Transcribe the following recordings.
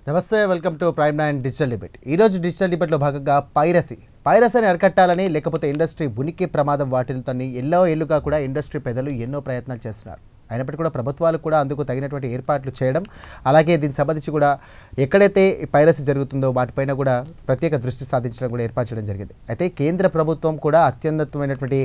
నమస్తే, welcome to prime 9 digital debate. ఈరోజు digital డిబేట్లో భాగంగా పైరసీని అరికట్టాలని, లేకపోతే ఇండస్ట్రీ ఉనికి ప్రమాదం వాటిల్తోని ఎన్నో ఏళ్లుగా కూడా ఇండస్ట్రీ పెద్దలు ఎన్నో ప్రయత్నాలు చేస్తున్నారు. అయినప్పటికీ కూడా ప్రభుత్వాలు కూడా అందుకు తగినటువంటి ఏర్పాట్లు చేయడం, అలాగే దీనికి సంబంధించి కూడా ఎక్కడైతే పైరసీ జరుగుతుందో వాటిపైన కూడా ప్రత్యేక దృష్టి సాధించడం కూడా ఏర్పాటు చేయడం జరిగింది. అయితే కేంద్ర ప్రభుత్వం కూడా అత్యున్నతమైనటువంటి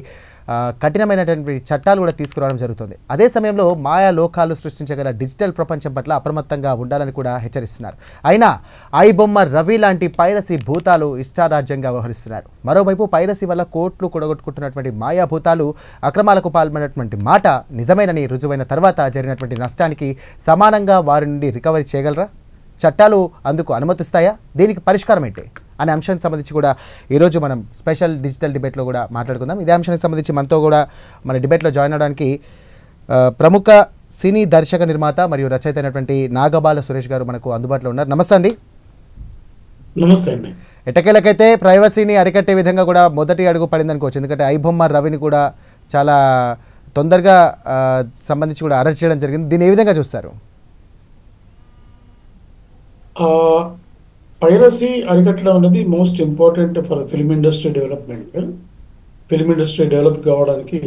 కఠినమైనటువంటి చట్టాలు కూడా తీసుకురావడం జరుగుతుంది. అదే సమయంలో మాయా లోకాలు సృష్టించగల డిజిటల్ ప్రపంచం పట్ల అప్రమత్తంగా ఉండాలని కూడా హెచ్చరిస్తున్నారు. అయినా ఐబొమ్మ రవి లాంటి పైరసీ భూతాలు ఇష్టారాజ్యంగా వ్యవహరిస్తున్నారు. మరోవైపు పైరసీ వల్ల కోట్లు కూడగొట్టుకుంటున్నటువంటి మాయా భూతాలు అక్రమాలకు పాల్పడినటువంటి మాట నిజమేనని రుజువైన తర్వాత జరిగినటువంటి నష్టానికి సమానంగా వారి నుండి రికవరీ చేయగలరా? చట్టాలు అందుకు అనుమతిస్తాయా? దీనికి పరిష్కారం ఏంటి అనే అంశానికి సంబంధించి కూడా ఈరోజు మనం స్పెషల్ డిజిటల్ డిబేట్లో కూడా మాట్లాడుకుందాం. ఇదే అంశానికి సంబంధించి మనతో కూడా మన డిబేట్లో జాయిన్ అవడానికి ప్రముఖ సినీ దర్శక నిర్మాత మరియు రచయిత అయినటువంటి నాగబాల సురేష్ గారు మనకు అందుబాటులో ఉన్నారు. నమస్తే అండి. నమస్తే అండి. ఎట్టకేలకైతే ప్రైవసీని అరికట్టే విధంగా కూడా మొదటి అడుగు పడింది అనుకోవచ్చు. ఎందుకంటే ఐబొమ్మ రవిని కూడా చాలా తొందరగా సంబంధించి కూడా అరెస్ట్ చేయడం జరిగింది. దీన్ని ఏ విధంగా చూస్తారు? పైరసీ అరికట్టడం అనేది most important for film industry development. Film industry develop కావడానికి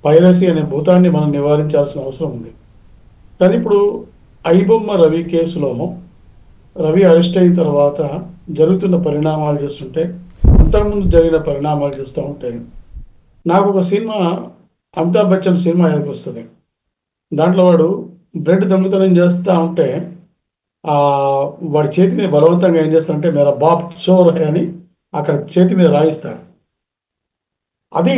పైరసీ అనే భూతాన్ని మనం నివారించాల్సిన అవసరం ఉంది. కానీ ఇప్పుడు ఐబొమ్మ రవి కేసులో రవి అరెస్ట్ అయిన తర్వాత జరుగుతున్న పరిణామాలు చూస్తుంటే, అంతకుముందు జరిగిన పరిణామాలు చూస్తూ ఉంటే, నాకు ఒక సినిమా అమితాబ్ బచ్చన్ సినిమా ఎదుగు వస్తుంది. దాంట్లో వాడు బ్రెడ్ దొంగతనం చేస్తూ ఉంటే వాడి చేతి మీద బలవంతంగా ఏం చేస్తారంటే మేరా బాప్ చోర్ అని అక్కడ చేతి మీద రాయిస్తారు. అది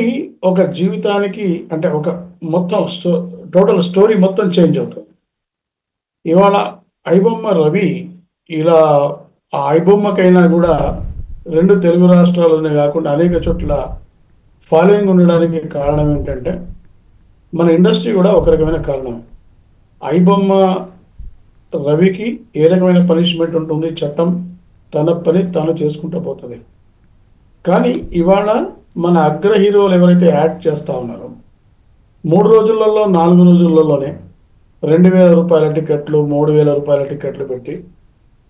ఒక జీవితానికి అంటే ఒక మొత్తం టోటల్ స్టోరీ మొత్తం చేంజ్ అవుతుంది. ఇవాళ ఐబొమ్మ రవి ఇలా ఆ ఐబొమ్మకైనా కూడా 2 తెలుగు రాష్ట్రాల్లోనే కాకుండా అనేక చోట్ల ఫాలోయింగ్ ఉండడానికి కారణం ఏంటంటే మన ఇండస్ట్రీ కూడా ఒక రకమైన కారణం. ఐబొమ్మ రవికి ఏ రకమైన పనిష్మెంట్ ఉంటుంది, చట్టం తన పని తాను చేసుకుంటూ పోతుంది. కానీ ఇవాళ మన అగ్ర హీరోలు ఎవరైతే యాక్ట్ చేస్తూ ఉన్నారో 3 రోజులలో 4 రోజులలోనే 2,000 రూపాయల టికెట్లు 3,000 రూపాయల టికెట్లు పెట్టి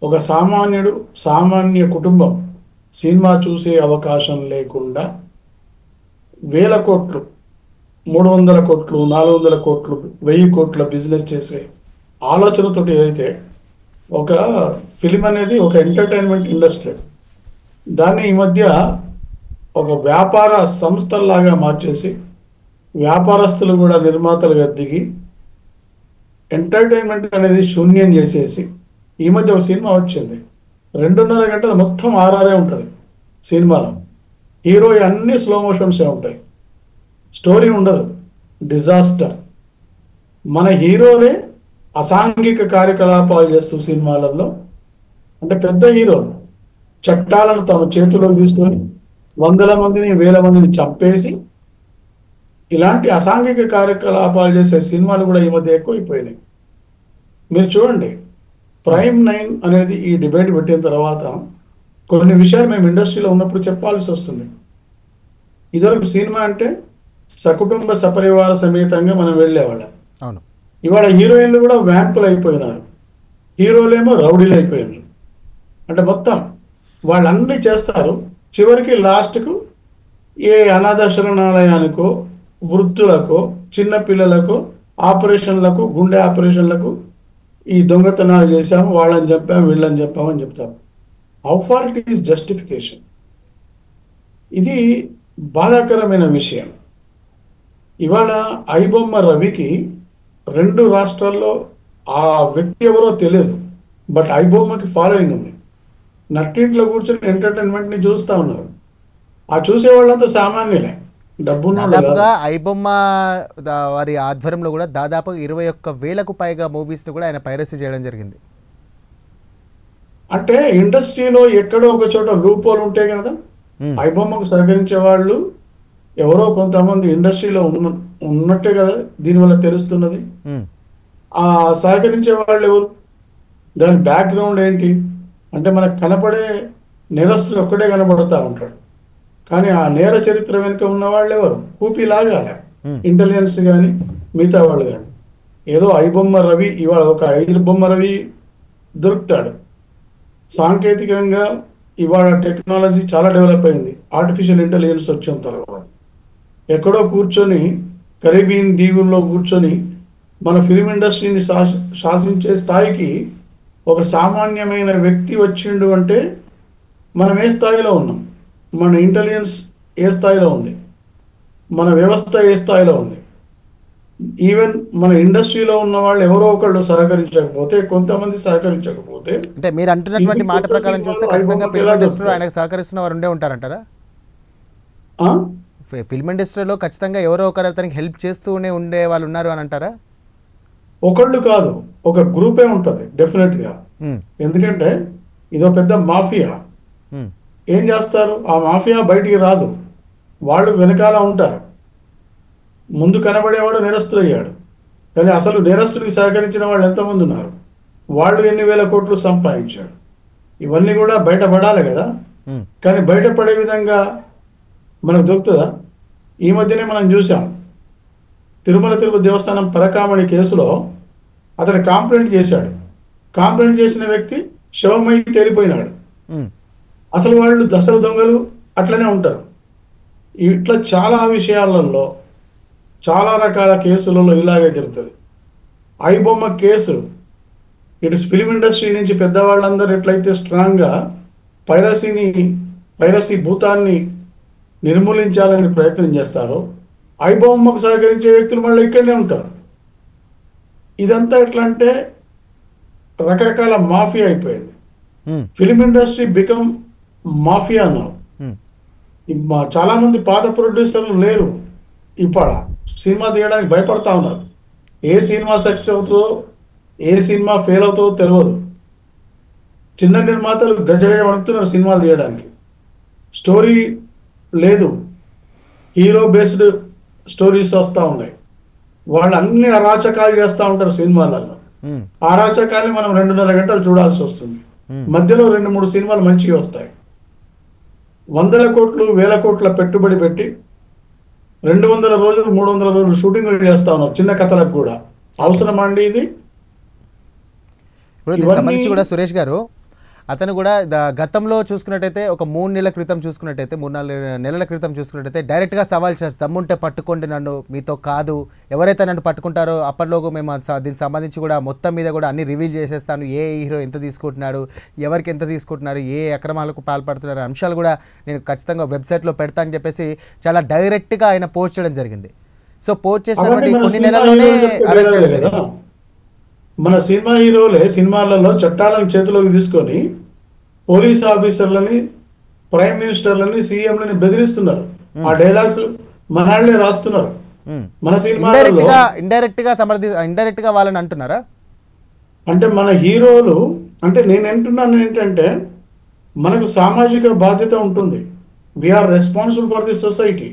ఒక సామాన్య కుటుంబం సినిమా చూసే అవకాశం లేకుండా 1,000 కోట్లు 300 కోట్లు 400 కోట్లు 1,000 కోట్ల బిజినెస్ చేసే ఆలోచనతో ఏదైతే ఒక ఫిల్మ్ అనేది ఒక ఎంటర్టైన్మెంట్ ఇండస్ట్రీ, దాన్ని ఈ మధ్య ఒక వ్యాపార సంస్థల్లాగా మార్చేసి వ్యాపారస్తులు కూడా నిర్మాతలుగా దిగి ఎంటర్టైన్మెంట్ అనేది శూన్యం చేసేసి ఈ మధ్య ఒక సినిమా వచ్చింది. 2.5 గంటల మొత్తం ఆర్ఆర్ఏ ఉంటుంది సినిమాలో. హీరో అన్ని స్లో మోషన్సే ఉంటాయి, స్టోరీ ఉండదు, డిజాస్టర్. మన హీరోనే అసాంఘిక కార్యకలాపాలు చేస్తూ సినిమాలలో, అంటే పెద్ద హీరోలు చట్టాలను తమ చేతిలోకి తీసుకొని 100 మందిని 1,000 మందిని చంపేసి ఇలాంటి అసాంఘిక కార్యకలాపాలు చేసే సినిమాలు కూడా ఈ మధ్య ఎక్కువైపోయినాయి. మీరు చూడండి, ప్రైమ్ 9 అనేది ఈ డిబేట్ పెట్టిన తర్వాత కొన్ని విషయాలు మేము ఇండస్ట్రీలో ఉన్నప్పుడు చెప్పాల్సి వస్తుంది. ఇదివరకు సినిమా అంటే సకుటుంబ సపరివార సమేతంగా మనం వెళ్ళేవాళ్ళం. అవును. ఇవాళ హీరోయిన్లు కూడా వ్యాంపులు అయిపోయినారు, హీరోలేమో రౌడీలు అయిపోయినారు. అంటే మొత్తం వాళ్ళన్నీ చేస్తారు. చివరికి లాస్ట్కు ఏ అనాథ శరణాలయానికో, వృద్ధులకో, చిన్న పిల్లలకు ఆపరేషన్లకు, గుండె ఆపరేషన్లకు ఈ దొంగతనాలు చేశాము, వాళ్ళని చెప్పాము, వీళ్ళని చెప్పామని చెప్తాము. How far it is justification? ఇది బాధాకరమైన విషయం. ఇవాళ ఐబొమ్మ రవికి 2 రాష్ట్రాల్లో ఆ వ్యక్తి ఎవరో తెలియదు, బట్ ఐబొమ్మకి ఫాలోయింగ్ ఉంది. నట్టింట్లో కూర్చొని ఎంటర్టైన్మెంట్ని చూస్తూ ఉన్నారు. ఆ చూసే వాళ్ళంతా సామాన్యులే, దాదాపుగా ఐబొమ్మ వారి ఆధ్వర్యంలో కూడా దాదాపు 21,000కు పైగా మూవీస్ని కూడా ఆయన పైరసీ చేయడం జరిగింది. అంటే ఇండస్ట్రీలో ఎక్కడో ఒక చోట లూపోలు ఉంటాయి కదా. ఐబొమ్మకు సహకరించే వాళ్ళు ఎవరో కొంతమంది ఇండస్ట్రీలో ఉన్నట్టే కదా దీనివల్ల తెలుస్తున్నది. ఆ సహకరించే వాళ్ళు ఎవరు, దాని బ్యాక్గ్రౌండ్ ఏంటి అంటే మనకు కనపడే నేరస్తులు ఒక్కడే కనబడుతూ ఉంటాడు, కానీ ఆ నేర చరిత్ర వెనుక ఉన్న వాళ్ళు ఎవరు? కూపీలాగా ఇంటెలిజెన్స్ కానీ మిగతా వాళ్ళు కానీ. ఏదో ఐబొమ్మ రవి ఇవాళ ఒక ఐబొమ్మ రవి దొరుకుతాడు. సాంకేతికంగా ఇవాళ టెక్నాలజీ చాలా డెవలప్ అయింది. ఆర్టిఫిషియల్ ఇంటెలిజెన్స్ వచ్చిన తర్వాత ఎక్కడో కూర్చొని కరీబియన్ దీవుల్లో కూర్చొని మన ఫిలిం ఇండస్ట్రీని శాసించే స్థాయికి ఒక సామాన్యమైన వ్యక్తి వచ్చిండు అంటే మనం ఏ స్థాయిలో ఉన్నాం, మన ఇంటెలిజెన్స్ ఏ స్థాయిలో ఉంది, మన వ్యవస్థ ఏ స్థాయిలో ఉంది. ఈవెన్ మన ఇండస్ట్రీలో ఉన్న వాళ్ళు ఎవరో ఒకళ్ళు సహకరించకపోతే, కొంతమంది సహకరించకపోతే, అంటే మీరు అంటున్నటువంటి మాట ప్రకారం చూస్తే ఖచ్చితంగా ఫిల్మ్ ఇండస్ట్రీలో ఆయనకు సహకరిస్తున్న వారు ఉండే ఉంటారంటారా? ఫిల్మ్ ఇండస్ట్రీలో ఖచ్చితంగా ఎవరో ఒకరు అతనికి హెల్ప్ చేస్తూనే ఉండే వాళ్ళు ఉన్నారు అని అంటారా? ఒకళ్ళు కాదు, ఒక గ్రూపే ఉంటుంది డెఫినెట్గా. ఎందుకంటే ఇదో పెద్ద మాఫియా. ఏం చేస్తారు? ఆ మాఫియా బయటికి రాదు, వాళ్ళు వెనకాల ఉంటారు. ముందు కనబడేవాడు నేరస్తులయ్యాడు, కానీ అసలు నేరస్తుడికి సహకరించిన వాళ్ళు ఎంతమంది ఉన్నారు, వాళ్ళు ఎన్ని వేల కోట్లు సంపాదించాడు, ఇవన్నీ కూడా బయటపడాలి కదా. కానీ బయటపడే విధంగా మనకు దొరుకుతుందా? ఈ మధ్యనే మనం చూసాం, తిరుమల తిరుపతి దేవస్థానం పరకామణి కేసులో అతడు కాంప్లైంట్ చేశాడు. కాంప్లైంట్ చేసిన వ్యక్తి శవమై తేలిపోయినాడు. అసలు వాళ్ళు దశల దొంగలు అట్లనే ఉంటారు. ఇట్లా చాలా విషయాలలో, చాలా రకాల కేసులలో ఇలాగే జరుగుతుంది. ఐబొమ్మ కేసు, ఇటు ఫిలిం ఇండస్ట్రీ నుంచి పెద్దవాళ్ళందరూ ఎట్లయితే స్ట్రాంగ్గా పైరసీ భూతాన్ని నిర్మూలించాలని ప్రయత్నం చేస్తారో, ఐబొమ్మకు సహకరించే వ్యక్తులు మళ్ళీ ఇక్కడనే ఉంటారు. ఇదంతా ఎట్లా అంటే రకరకాల మాఫియా అయిపోయింది. ఫిలిం ఇండస్ట్రీ బికమ్ మాఫియా అన్నారు. చాలా మంది పాత ప్రొడ్యూసర్లు లేరు, ఇవాళ సినిమా తీయడానికి భయపడతా ఉన్నారు. ఏ సినిమా సక్సెస్ అవుతుందో, ఏ సినిమా ఫెయిల్ అవుతుందో తెలియదు. చిన్న నిర్మాతలు గజగజ వణుకుతున్నారు సినిమాలు తీయడానికి. స్టోరీ లేదు, హీరో బేస్డ్ స్టోరీస్ వస్తూ ఉన్నాయి. వాళ్ళు అన్ని అరాచకాలు చేస్తూ ఉంటారు సినిమాలలో. అరాచకాల్ని మనం 2.5 గంటలు చూడాల్సి వస్తుంది. మధ్యలో 2-3 సినిమాలు మంచిగా వస్తాయి. 100 కోట్లు 1000 కోట్ల పెట్టుబడి పెట్టి 200 రోజులు 300 రోజులు షూటింగ్ చేస్తా ఉన్నారు చిన్న కథలకు కూడా. అవసరమా అండి ఇది? ఇప్పుడు దీనికి సంబంధించి కూడా సురేష్ గారు, అతను కూడా గతంలో చూసుకున్నట్టయితే ఒక 3 నెలల క్రితం చూసుకున్నట్టయితే 3-4 నెలల క్రితం చూసుకున్నట్టయితే డైరెక్ట్గా సవాల్ చేస్తారు, దమ్ముంటే పట్టుకోండి నన్ను, మీతో కాదు, ఎవరైతే నన్ను పట్టుకుంటారో అప్పట్లోగా మేము దీనికి సంబంధించి కూడా మొత్తం మీద కూడా అన్ని రివీల్ చేసేస్తాను, ఏ హీరో ఎంత తీసుకుంటున్నాడు, ఎవరికి ఎంత తీసుకుంటున్నారు, ఏ అక్రమాలకు పాల్పడుతున్నారు అంశాలు కూడా నేను ఖచ్చితంగా వెబ్సైట్లో పెడతా అని చెప్పేసి చాలా డైరెక్ట్గా ఆయన పోస్ట్ చేయడం జరిగింది. సో పోస్ట్ చేసినటువంటి కొన్ని నెలల్లోనే అరెస్ట్ చేయడం జరిగింది. మన సినిమా హీరోలే సినిమాలలో చట్టాలను చేతిలోకి తీసుకొని పోలీస్ ఆఫీసర్లని, ప్రైమ్ మినిస్టర్లని, సీఎంలని బెదిరిస్తున్నారు. ఆ డైలాగ్స్ మనల్నే రాస్తున్నారు. మన సినిమాలలో ఇండైరెక్ట్ గా వాళ్ళని అంటున్నారా? అంటే మన హీరోలు, అంటే నేను అంటున్నాను ఏంటంటే మనకు సామాజిక బాధ్యత ఉంటుంది. We are responsible for the society.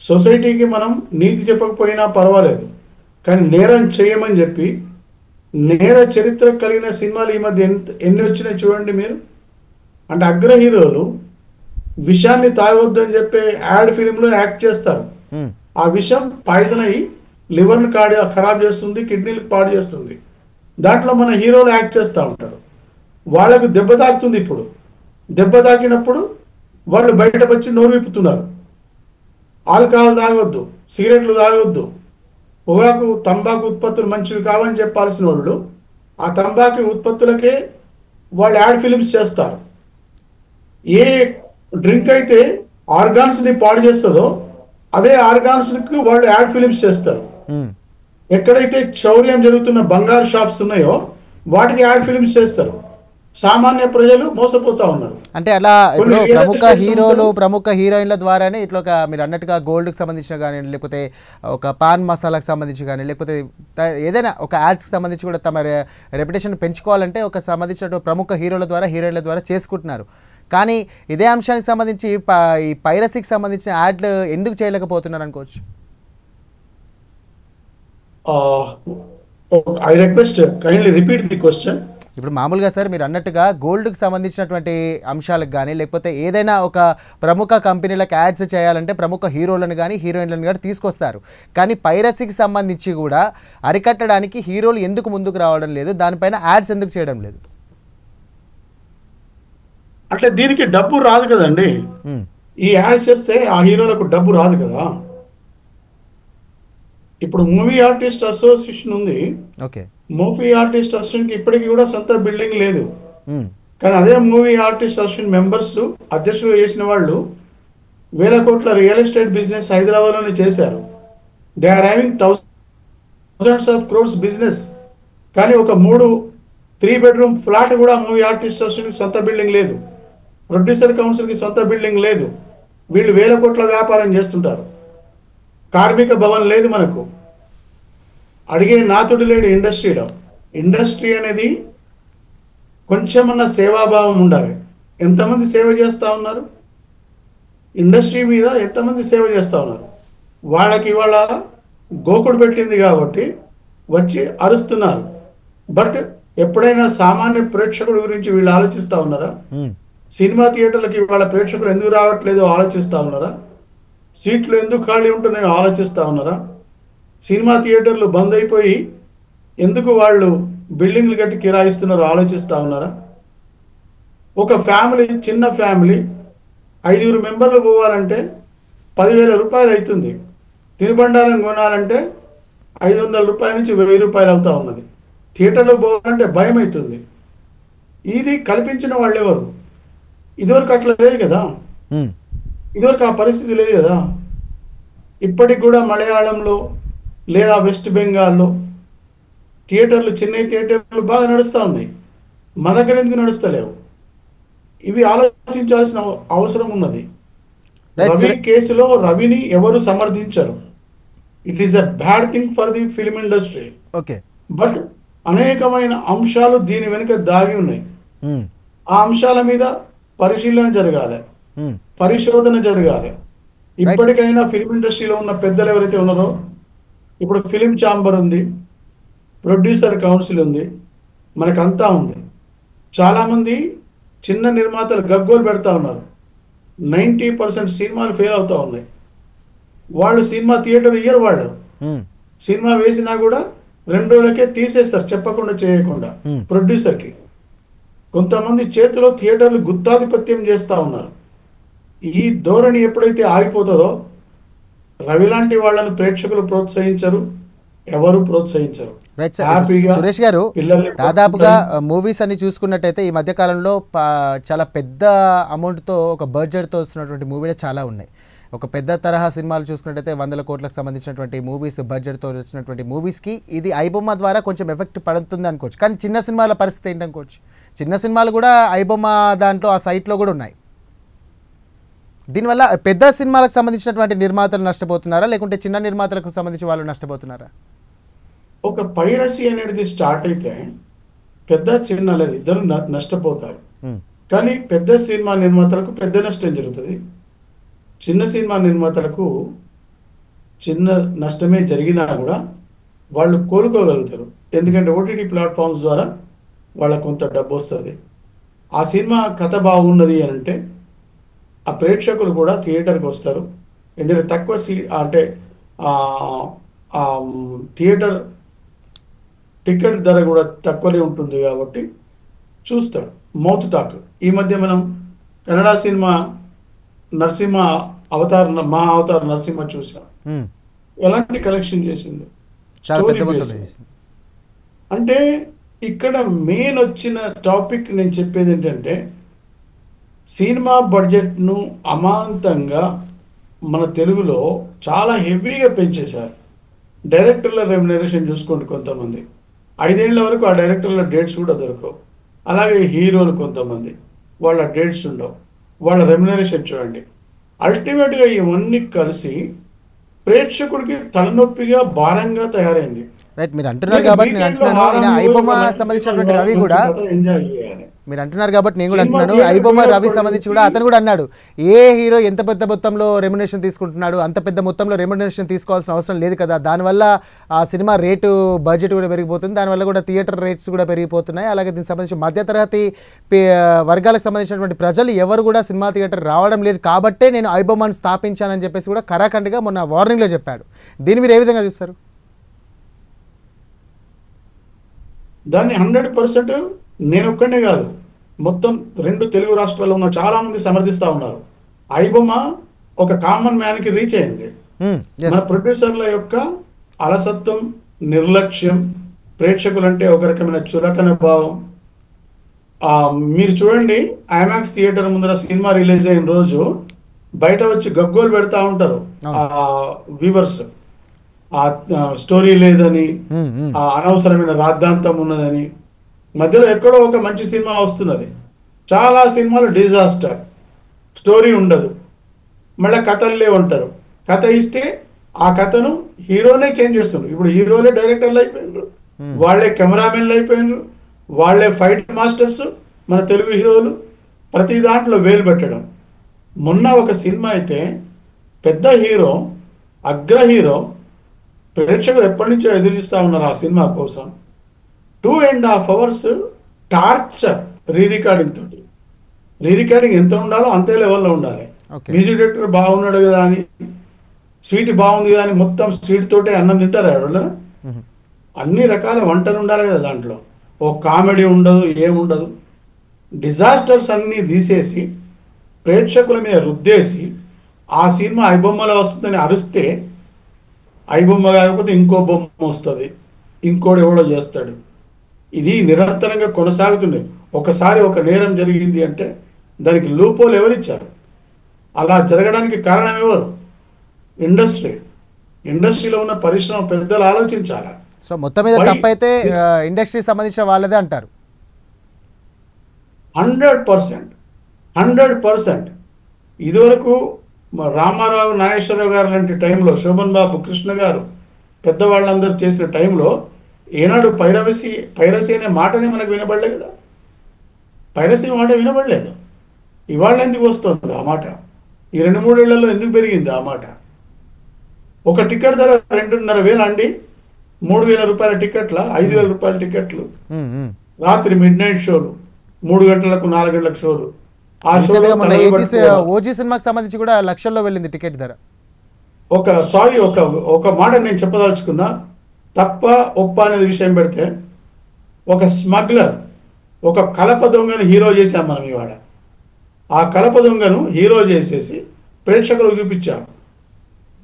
సొసైటీకి మనం నీతి చెప్పకపోయినా పర్వాలేదు, కానీ నేరం చేయమని చెప్పి నేర చరిత్ర కలిగిన సినిమాలు ఈ మధ్య ఎన్ని వచ్చినాయి చూడండి మీరు. అంటే అగ్ర హీరోలు విషాన్ని తాగొద్దు అని చెప్పి యాడ్ ఫిలింలో యాక్ట్ చేస్తారు. ఆ విషం పాయిజన్ అయ్యి లివర్ని ఖరాబ్ చేస్తుంది, కిడ్నీలకు పాడు చేస్తుంది. దాంట్లో మన హీరోలు యాక్ట్ చేస్తూ ఉంటారు. వాళ్ళకు దెబ్బ తాకుతుంది. ఇప్పుడు దెబ్బ తాకినప్పుడు వాళ్ళు బయటకు వచ్చి నోరు విప్పుతున్నారు. ఆల్కహాల్ తాగొద్దు, సిగరెట్లు తాగొద్దు, పొగాకు తంబాకు ఉత్పత్తులు మంచివి కావని చెప్పాల్సిన వాళ్ళు ఆ తంబాకు ఉత్పత్తులకే వాళ్ళు యాడ్ ఫిలిమ్స్ చేస్తారు. ఏ డ్రింక్ అయితే ఆర్గాన్స్ని పాడు చేస్తుందో అదే ఆర్గాన్స్కి వాళ్ళు యాడ్ ఫిలిమ్స్ చేస్తారు. ఎక్కడైతే చౌర్యం జరుగుతున్న బంగారు షాప్స్ ఉన్నాయో వాటికి యాడ్ ఫిలిమ్స్ చేస్తారు. సామాన్య ప్రజలు మోసపోతా ఉన్నారు. అంటే అలా ఇప్పుడు ప్రముఖ హీరోలు, ప్రముఖ హీరోయిన్ల ద్వారానే ఇట్లా మీరు అన్నట్టుగా గోల్డ్కి సంబంధించిన కానీ, లేకపోతే ఒక పాన్ మసాలాకి సంబంధించి కానీ, లేకపోతే ఏదైనా ఒక యాడ్స్కి సంబంధించి కూడా తమ రెప్యుటేషన్ పెంచుకోవాలంటే ఒక సంబంధించిన ప్రముఖ హీరోల ద్వారా, హీరోయిన్ల ద్వారా చేసుకుంటున్నారు. కానీ ఇదే అంశానికి సంబంధించి ఈ పైరసీకి సంబంధించిన యాడ్లు ఎందుకు చేయలేకపోతున్నారు అనుకోవచ్చు? I request kindly repeat the question. ఇప్పుడు మామూలుగా సార్ మీరు అన్నట్టుగా గోల్డ్కి సంబంధించినటువంటి అంశాలకు కానీ, లేకపోతే ఏదైనా ఒక ప్రముఖ కంపెనీలకు యాడ్స్ చేయాలంటే ప్రముఖ హీరోలను కానీ, హీరోయిన్లను కానీ తీసుకొస్తారు. కానీ పైరసీకి సంబంధించి కూడా అరికట్టడానికి హీరోలు ఎందుకు ముందుకు రావడం లేదు, దానిపైన యాడ్స్ ఎందుకు చేయడం లేదు? అట్లా దీనికి డబ్బు రాదు కదండి. ఉమ్, ఈ యాడ్ చేస్తే ఆ హీరోలకు డబ్బు రాదు కదా. ఇప్పుడు మూవీ ఆర్టిస్ట్ అసోసియేషన్ ఉంది. ఓకే. మూవీ ఆర్టిస్ట్ అసోసియేషన్కి ఇప్పటికీ కూడా సొంత బిల్డింగ్ లేదు. ఉమ్, కానీ అదే మూవీ ఆర్టిస్ట్ అసోసియేషన్ మెంబర్స్ అధ్యక్షులు చేసిన వాళ్ళు వేల కోట్ల రియల్ ఎస్టేట్ బిజినెస్ హైదరాబాద్లోనే చేశారు. They are having thousands of crores business. కానీ ఒక 3 బెడ్రూమ్ ఫ్లాట్ కూడా మూవీ ఆర్టిస్ట్ అసోసియేషన్కి సొంత బిల్డింగ్ లేదు. ప్రొడ్యూసర్ కౌన్సిల్కి సొంత బిల్డింగ్ లేదు. వీళ్ళు వేల కోట్ల వ్యాపారం చేస్తుంటారు. కార్మిక భవన్ లేదు మనకు. అడిగే నాతుడు లేడు ఇండస్ట్రీలో. ఇండస్ట్రీ అనేది కొంచెమన్నా సేవాభావం ఉండాలి. ఎంతమంది సేవ చేస్తూ ఉన్నారు? ఇండస్ట్రీ మీద ఎంతమంది సేవ చేస్తూ ఉన్నారు? వాళ్ళకి ఇవాళ గోకుడు పెట్టింది కాబట్టి వచ్చి అరుస్తున్నారు. బట్ ఎప్పుడైనా సామాన్య ప్రేక్షకుడి గురించి వీళ్ళు ఆలోచిస్తూ ఉన్నారా? ఉమ్, సినిమా థియేటర్లకి ఇవాళ ప్రేక్షకులు ఎందుకు రావట్లేదో ఆలోచిస్తూ ఉన్నారా? సీట్లు ఎందుకు ఖాళీ ఉంటున్నాయో ఆలోచిస్తూ ఉన్నారా? సినిమా థియేటర్లు బంద్ అయిపోయి ఎందుకు వాళ్ళు బిల్డింగ్లు కట్టి కిరాయిస్తున్నారో ఆలోచిస్తూ ఉన్నారా? ఒక ఫ్యామిలీ, చిన్న ఫ్యామిలీ 5 మెంబర్లు పోవాలంటే 10,000 రూపాయలు అవుతుంది. తినుబండారం కొనాలంటే 500 రూపాయల నుంచి 1000 రూపాయలు అవుతా ఉన్నది. థియేటర్లో పోవాలంటే భయం అవుతుంది. ఇది కల్పించిన వాళ్ళు ఎవరు? ఇదివరకు అట్లా లేదు కదా. ఉమ్, ఇదివరకు ఆ పరిస్థితి లేదు కదా. ఇప్పటికి కూడా మలయాళంలో లేదా వెస్ట్ బెంగాల్లో థియేటర్లు, చెన్నై థియేటర్లు బాగా నడుస్తూ ఉన్నాయి. మన దగ్గర ఎందుకు నడుస్తలేవు? ఇవి ఆలోచించాల్సిన అవసరం ఉన్నది. Right, Ravi sir. కేసులో రవిని ఎవరు సమర్థించరు. It is a bad thing for the film industry. Okay. But అనేకమైన అంశాలు దీని వెనుక దాగి ఉన్నాయి. ఉమ్, ఆ అంశాల మీద పరిశీలన జరగాలి, ఉమ్, పరిశోధన జరగాలి. ఇప్పటికైనా ఫిల్మ్ ఇండస్ట్రీలో ఉన్న పెద్దలు ఎవరైతే ఉన్నారో, ఇప్పుడు ఫిలిం ఛాంబర్ ఉంది, ప్రొడ్యూసర్ కౌన్సిల్ ఉంది, మనకంతా ఉంది. చాలామంది చిన్న నిర్మాతలు గగ్గోలు పెడతా ఉన్నారు. 90% సినిమాలు ఫెయిల్ అవుతా ఉన్నాయి. వాళ్ళు సినిమా థియేటర్ ఇయ్యరు. వాళ్ళు ఉమ్, సినిమా వేసినా కూడా 2 రోజులకే తీసేస్తారు, చెప్పకుండా చేయకుండా. Hmm. ప్రొడ్యూసర్కి కొంతమంది చేతిలో థియేటర్లు గుత్తాధిపత్యం చేస్తూ ఉన్నారు. ఈ ధోరణి ఎప్పుడైతే ఆగిపోతుందో, రవి లాంటి వాళ్ళని ప్రేక్షకులు ప్రోత్సహించరు, ఎవరు ప్రోత్సహించరు. Right sir. హ్యాపీగా సురేష్ గారు, పిల్లల్ని దాదాపుగా మూవీస్ అని చూసుకున్నట్టయితే ఈ మధ్య కాలంలో చాలా పెద్ద అమౌంట్తో, ఒక బడ్జెట్తో వస్తున్నటువంటి మూవీలు చాలా ఉన్నాయి. ఒక పెద్ద తరహా సినిమాలు చూసుకున్నట్టయితే 100 కోట్లకు సంబంధించినటువంటి మూవీస్, బడ్జెట్తో వచ్చినటువంటి మూవీస్కి ఇది ఐబొమ్మ ద్వారా కొంచెం ఎఫెక్ట్ పడుతుంది అనుకోవచ్చు. కానీ చిన్న సినిమాల పరిస్థితి ఏంటనుకోవచ్చు? చిన్న సినిమాలు కూడా ఐబొమ్మ దాంట్లో ఆ సైట్లో కూడా ఉన్నాయి. దీనివల్ల పెద్ద సినిమాలకు సంబంధించినటువంటి నిర్మాతలు నష్టపోతున్నారా, లేకుంటే చిన్న నిర్మాతలకు సంబంధించి వాళ్ళు నష్టపోతున్నారా? ఒక పైరసీ అనేది స్టార్ట్ అయితే పెద్ద చిన్న లేదు, ఇద్దరు నష్టపోతారు. కానీ పెద్ద సినిమా నిర్మాతలకు పెద్ద నష్టం జరుగుతుంది. చిన్న సినిమా నిర్మాతలకు చిన్న నష్టమే జరిగినా కూడా వాళ్ళు కోలుకోగలుగుతారు. ఎందుకంటే ఓటీటీ ప్లాట్ఫామ్స్ ద్వారా వాళ్ళకు కొంత డబ్బు వస్తుంది. ఆ సినిమా కథ బాగున్నది అని అంటే ఆ ప్రేక్షకులు కూడా థియేటర్కి వస్తారు. ఎందుకంటే తక్కువ అంటే థియేటర్ టికెట్ ధర కూడా తక్కువనే ఉంటుంది కాబట్టి చూస్తాడు. Mouth talk. ఈ మధ్య మనం కన్నడ సినిమా నరసింహ మా అవతార్ నరసింహ చూసాం. ఎలాంటి కలెక్షన్ చేసింది, అంటే ఇక్కడ మెయిన్ వచ్చిన టాపిక్ నేను చెప్పేది ఏంటంటే, సినిమా బడ్జెట్ను అమాంతంగా మన తెలుగులో చాలా హెవీగా పెంచేశారు. డైరెక్టర్ల రెమ్యునరేషన్ చూసుకోండి. కొంతమంది 5 ఏళ్ల వరకు ఆ డైరెక్టర్ల డేట్స్ కూడా దొరకవు. అలాగే హీరోలు కొంతమంది వాళ్ళ డేట్స్ ఉండవు, వాళ్ళ రెమ్యునరేషన్ చూడండి. అల్టిమేట్గా ఇవన్నీ కలిసి ప్రేక్షకుడికి తలనొప్పిగా, భారంగా తయారైంది. రైట్, మీరు అంటున్నారు కాబట్టి నేను అంటున్నాను, ఐబొమ్మ సంబంధించినటువంటి రవి కూడా ఎంజాయ్ చేయాలి. మీరు అంటున్నారు కాబట్టి నేను కూడా అంటున్నాను, ఐబొమ్మ రవి సంబంధించి కూడా అతను కూడా అన్నాడు, ఏ హీరో ఎంత పెద్ద మొత్తంలో రెమ్యునరేషన్ తీసుకుంటున్నాడు, అంత పెద్ద మొత్తంలో రెమ్యునరేషన్ తీసుకోవాల్సిన అవసరం లేదు కదా, దానివల్ల ఆ సినిమా రేటు బడ్జెట్ కూడా పెరిగిపోతుంది, దానివల్ల కూడా థియేటర్ రేట్స్ కూడా పెరిగిపోతున్నాయి. అలాగే దీనికి సంబంధించి మధ్యతరగతి వర్గాలకు సంబంధించినటువంటి ప్రజలు ఎవరు కూడా సినిమా థియేటర్ రావడం లేదు కాబట్టే నేను ఐబొమ్మను స్థాపించానని చెప్పేసి కూడా కరాఖండిగా మొన్న వార్నింగ్లో చెప్పాడు. దీన్ని మీరు ఏ విధంగా చూస్తారు? దాన్ని 100% నేను ఒక్కడే కాదు, మొత్తం 2 తెలుగు రాష్ట్రాల్లో ఉన్న చాలా మంది సమర్థిస్తా ఉన్నారు. ఐబొమ్మ ఒక కామన్ మ్యాన్ కి రీచ్ అయింది. మన ప్రొడ్యూసర్ల యొక్క అలసత్వం, నిర్లక్ష్యం, ప్రేక్షకులంటే ఒక రకమైన చులకన భావం. మీరు చూడండి, ఐమాక్స్ థియేటర్ ముందర సినిమా రిలీజ్ అయిన రోజు బయట వచ్చి గగ్గోలు పెడతా ఉంటారు వ్యూవర్స్. ఆ స్టోరీ లేదని, ఆ అనవసరమైన రాద్ధాంతం ఉన్నదని. మధ్యలో ఎక్కడో ఒక మంచి సినిమా వస్తున్నది. చాలా సినిమాలు డిజాస్టర్, స్టోరీ ఉండదు, మళ్ళీ కథలు లేవంటారు. కథ ఇస్తే ఆ కథను హీరోనే చేంజ్ చేస్తున్నారు. ఇప్పుడు హీరోలే డైరెక్టర్లు అయిపోయినారు, వాళ్ళే కెమెరామెన్లు అయిపోయినారు, వాళ్ళే ఫైట్ మాస్టర్స్. మన తెలుగు హీరోలు ప్రతి దాంట్లో వేలు పెట్టడం. మొన్న ఒక సినిమా అయితే పెద్ద హీరో, అగ్ర హీరో, ప్రేక్షకులు ఎప్పటి నుంచో ఎదురుస్తూ ఉన్నారు ఆ సినిమా కోసం. 2.5 hours టార్చర్ రీరికార్డింగ్ తోటి. రీరికార్డింగ్ ఎంత ఉండాలో అంతే లెవెల్లో ఉండాలి. మ్యూజిక్ డైరెక్టర్ బాగున్నాడు కదా అని, స్వీట్ బాగుంది కదా అని మొత్తం స్వీట్ తోటే అన్నం తింటారు ఎవరు. అన్ని రకాల వంటలు ఉండాలి కదా దాంట్లో. ఓ కామెడీ ఉండదు, ఏముండదు. డిజాస్టర్స్ అన్నీ తీసేసి ప్రేక్షకుల మీద రుద్దేసి ఆ సినిమా ఐబొమ్మలో వస్తుందని అరిస్తే, ఐబొమ్మ కాకపోతే ఇంకో బొమ్మ వస్తుంది, ఇంకోటి ఎవడో చేస్తాడు. ఇది నిరంతరంగా కొనసాగుతుంది. ఒకసారి ఒక నేరం జరిగింది అంటే దానికి లూపోలు ఎవరిచ్చారు? అలా జరగడానికి కారణం ఎవరు? ఇండస్ట్రీలో ఉన్న పరిశ్రమ పెద్దలు ఆలోచించాలి. సో మొత్తం మీద తప్పైతే ఇండస్ట్రీకి సంబంధించిన వాళ్ళదే అంటారు. 100%. ఇదివరకు రామారావు, నాగేశ్వరరావు గారు లాంటి టైంలో, శోభన్ బాబు, కృష్ణ గారు, పెద్దవాళ్ళందరూ చేసిన టైంలో ఏనాడు పైరసీ అనే మాటనే మనకు వినబడలేదు కదా. పైరసీ మాట వినబడలేదు. ఇవాళ ఎందుకు వస్తుంది ఆ మాట? ఈ 2-3 ఏళ్లలో ఎందుకు పెరిగింది ఆ మాట? ఒక టికెట్ ధర 2,500 అండి. 3,000 రూపాయల టికెట్ల, 5,000 రూపాయల టికెట్లు. రాత్రి మిడ్నైట్ షోలు, 3 గంటలకు 4 గంటలకు షోలు. ఆ షోలో ఓజీ సినిమాకి సంబంధించి కూడా లక్షల్లో వెళ్ళింది టికెట్ ధర. ఒక మాట నేను చెప్పదలుచుకున్నా. తప్ప ఒప్ప అనేది విషయం పెడితే, ఒక స్మగ్లర్, ఒక కలప దొంగను హీరో చేశాం మనం ఇవాళ. ఆ కలప దొంగను హీరో చేసేసి ప్రేక్షకులకు చూపించాం.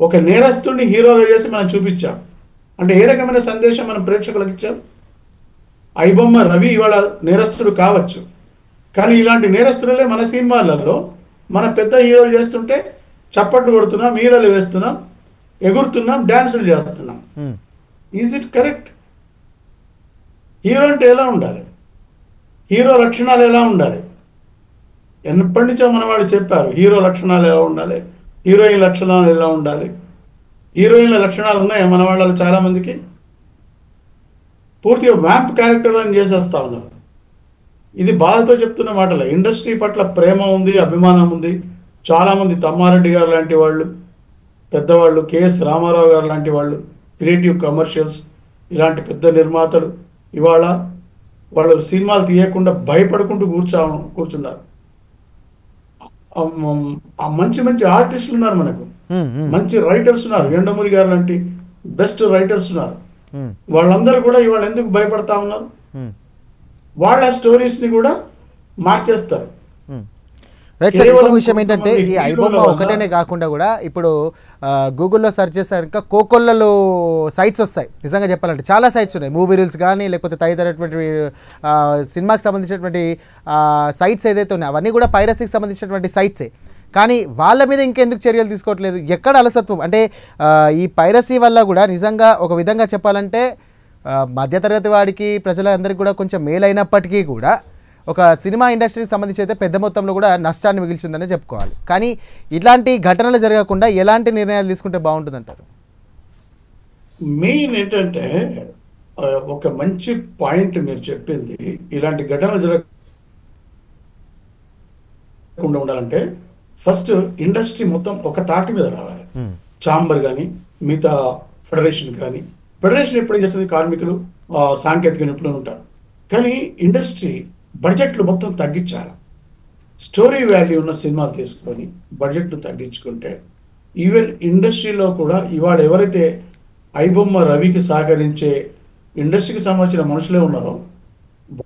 ఒక నేరస్తుడిని హీరోగా చేసి మనం చూపించాం. అంటే ఏ రకమైన సందేశం మనం ప్రేక్షకులకు ఇచ్చాం? ఐబొమ్మ రవి ఇవాళ నేరస్తుడు కావచ్చు, కానీ ఇలాంటి నేరస్తులే మన సినిమాలలో మన పెద్ద హీరోలు చేస్తుంటే చప్పట్లు కొడుతున్నాం, మీరలు వేస్తున్నాం, ఎగురుతున్నాం, డ్యాన్సులు చేస్తున్నాం. Is it correct? హీరో అంటే ఎలా ఉండాలి? హీరో లక్షణాలు ఎలా ఉండాలి? ఎప్పటి నుంచో మన వాళ్ళు చెప్పారు హీరో లక్షణాలు ఎలా ఉండాలి, హీరోయిన్ లక్షణాలు ఎలా ఉండాలి. హీరోయిన్ల లక్షణాలు ఉన్నాయా మన వాళ్ళలో చాలా మందికి? పూర్తిగా వ్యాంప్ క్యారెక్టర్ అని చేసేస్తా ఉన్నారు. ఇది బాధతో చెప్తున్న మాటలే. ఇండస్ట్రీ పట్ల ప్రేమ ఉంది, అభిమానం ఉంది. చాలామంది తమ్మారెడ్డి గారు లాంటి వాళ్ళు, పెద్దవాళ్ళు, కేఎస్ రామారావు గారు లాంటి వాళ్ళు, క్రియేటివ్ కమర్షియల్స్, ఇలాంటి పెద్ద నిర్మాతలు ఇవాళ వాళ్ళు సినిమాలు తీయకుండా భయపడుకుంటూ కూర్చున్నారు. మంచి మంచి ఆర్టిస్టులు ఉన్నారు మనకు, మంచి రైటర్స్ ఉన్నారు. ఎండమూరి గారు లాంటి బెస్ట్ రైటర్స్ ఉన్నారు. వాళ్ళందరూ కూడా ఇవాళ ఎందుకు భయపడతా ఉన్నారు? వాళ్ళ స్టోరీస్ ని కూడా మార్చేస్తారు. రైట్ సార్, ఇంకొక విషయం ఏంటంటే ఈ ఐబొమ్మ ఒకటేనే కాకుండా కూడా ఇప్పుడు గూగుల్లో సెర్చ్ చేసాక కోకొల్లలు సైట్స్ వస్తాయి. నిజంగా చెప్పాలంటే చాలా సైట్స్ ఉన్నాయి. మూవీ రూల్స్ కానీ లేకపోతే తదితరటువంటి సినిమాకి సంబంధించినటువంటి సైట్స్ ఏదైతే ఉన్నాయో అవన్నీ కూడా పైరసీకి సంబంధించినటువంటి సైట్సే. కానీ వాళ్ళ మీద ఇంకెందుకు చర్యలు తీసుకోవట్లేదు? ఎక్కడ అలసత్వం? అంటే ఈ పైరసీ వల్ల కూడా నిజంగా ఒక విధంగా చెప్పాలంటే మధ్యతరగతి వాడికి, ప్రజలందరికీ కూడా కొంచెం మేలైనప్పటికీ కూడా ఒక సినిమా ఇండస్ట్రీకి సంబంధించి అయితే పెద్ద మొత్తంలో కూడా నష్టాన్ని మిగిల్చిందనే చెప్పుకోవాలి. కానీ ఇలాంటి ఘటనలు జరగకుండా ఎలాంటి నిర్ణయాలు తీసుకుంటే బాగుంటుందంటారు? మెయిన్ ఏంటంటే ఒక మంచి పాయింట్ మీరు చెప్పింది. ఇలాంటి ఘటనలు జరగకుండా ఉండాలంటే ఫస్ట్ ఇండస్ట్రీ మొత్తం ఒక తాటి మీద రావాలి. ఛాంబర్ కానీ, మిగతా ఫెడరేషన్ కానీ. ఫెడరేషన్ ఎప్పుడు చేస్తుంది? కార్మికులు, సాంకేతిక నిపుణులు ఉంటారు. కానీ ఇండస్ట్రీ బడ్జెట్లు మొత్తం తగ్గించాలి. స్టోరీ వాల్యూ ఉన్న సినిమాలు తీసుకొని బడ్జెట్లు తగ్గించుకుంటే ఈవెన్ ఇండస్ట్రీలో కూడా ఇవాళ ఎవరైతే ఐబొమ్మ రవికి సహకరించే ఇండస్ట్రీకి సంబంధించిన మనుషులే ఉన్నారో